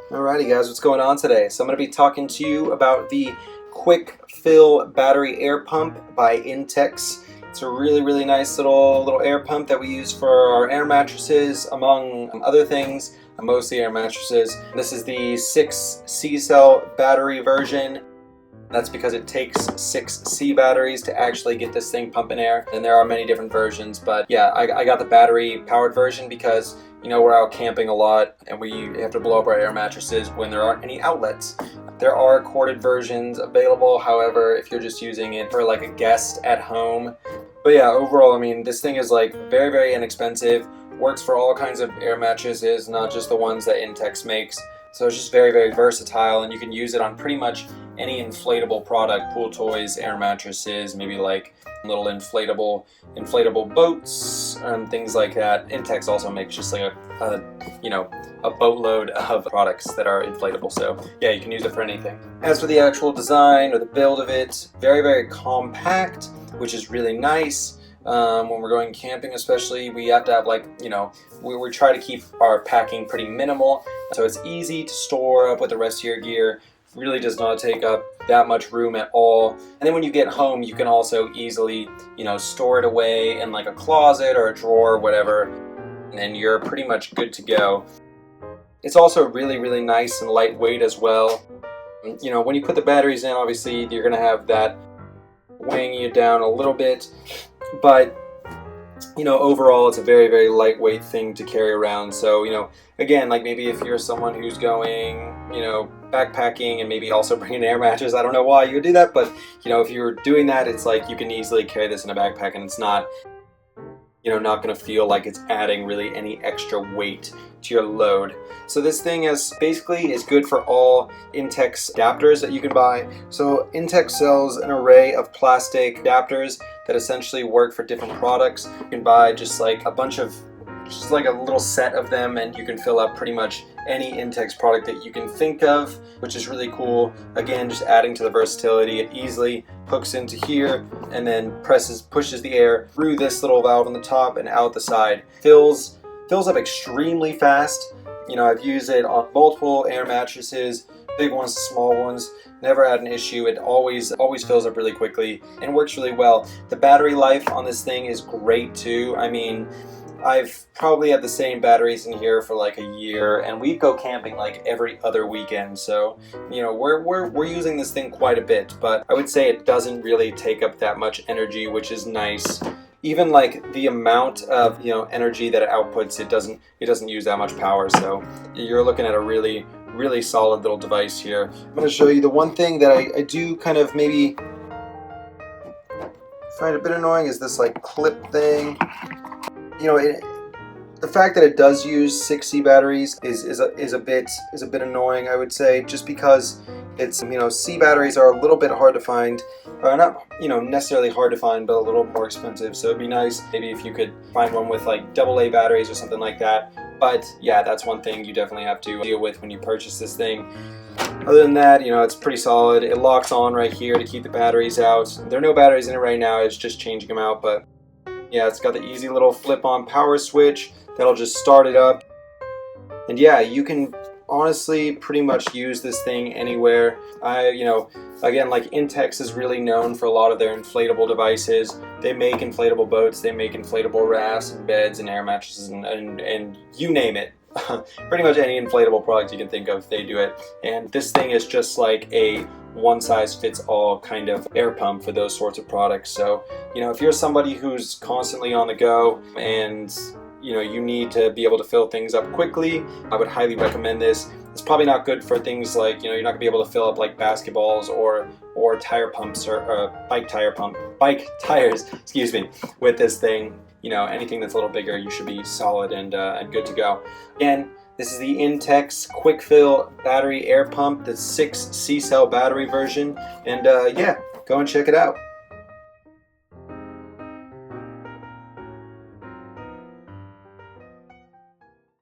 Alrighty guys, what's going on today? So I'm going to be talking to you about the Quick Fill Battery Air Pump by Intex. It's a really nice little air pump that we use for our air mattresses, among other things, mostly air mattresses. This is the 6 C-cell battery version. That's because it takes 6 C batteries to actually get this thing pumping air. And there are many different versions, but yeah, I got the battery powered version because we're out camping a lot and we have to blow up our air mattresses when there aren't any outlets. There are corded versions available, however, if you're just using it for like a guest at home. But yeah, overall, I mean, this thing is like very inexpensive, works for all kinds of air mattresses, not just the ones that Intex makes. So it's just very versatile, and you can use it on pretty much any inflatable product, pool toys, air mattresses, maybe like little inflatable boats and things like that. Intex also makes just like a boatload of products that are inflatable, so yeah, you can use it for anything. As for the actual design or the build of it, very compact, which is really nice. When we're going camping especially, we have to have we try to keep our packing pretty minimal, so it's easy to store up with the rest of your gear. Really does not take up that much room at all. And then when you get home, you can also easily store it away in like a closet or a drawer or whatever, and you're pretty much good to go. It's also really nice and lightweight as well. When you put the batteries in, obviously you're gonna have that weighing you down a little bit, but overall it's a very lightweight thing to carry around. So again, like maybe if you're someone who's going backpacking and maybe also bringing an air mattress, I don't know why you would do that, but if you're doing that, it's like you can easily carry this in a backpack and it's not not going to feel like it's adding really any extra weight to your load. So this thing is good for all Intex adapters that you can buy. So Intex sells an array of plastic adapters that essentially work for different products. You can buy just like a little set of them, and you can fill up pretty much any Intex product that you can think of, which is really cool. Again, just adding to the versatility. It easily hooks into here and then pushes the air through this little valve on the top and out the side. Fills up extremely fast. I've used it on multiple air mattresses, big ones, small ones. Never had an issue. It always fills up really quickly and works really well. The battery life on this thing is great too. I mean, I've probably had the same batteries in here for like a year, and we go camping like every other weekend. So, we're using this thing quite a bit, but I would say it doesn't really take up that much energy, which is nice. Even like the amount of energy that it outputs, it doesn't use that much power. So you're looking at a really solid little device here. I'm going to show you the one thing that I do kind of maybe find a bit annoying is this like clip thing. The fact that it does use 6 C batteries is a bit annoying, I would say, just because it's C batteries are a little bit hard to find, or not necessarily hard to find, but a little more expensive. So it'd be nice maybe if you could find one with like AA batteries or something like that. But yeah, that's one thing you definitely have to deal with when you purchase this thing. Other than that, it's pretty solid. It locks on right here to keep the batteries out. There are no batteries in it right now. It's just changing them out, but yeah, it's got the easy little flip-on power switch that'll just start it up. And yeah, you can honestly pretty much use this thing anywhere. Again, like Intex is really known for a lot of their inflatable devices. They make inflatable boats, they make inflatable rafts and beds and air mattresses and you name it. Pretty much any inflatable product you can think of, they do it. And this thing is just like a one-size-fits-all kind of air pump for those sorts of products. So, if you're somebody who's constantly on the go and you need to be able to fill things up quickly, I would highly recommend this. It's probably not good for things like, you're not gonna be able to fill up like basketballs or tire pumps or bike tires, excuse me, with this thing. Anything that's a little bigger, you should be solid and good to go. Again, this is the Intex Quick Fill Battery Air Pump, the 6 C-cell battery version, and yeah, go and check it out.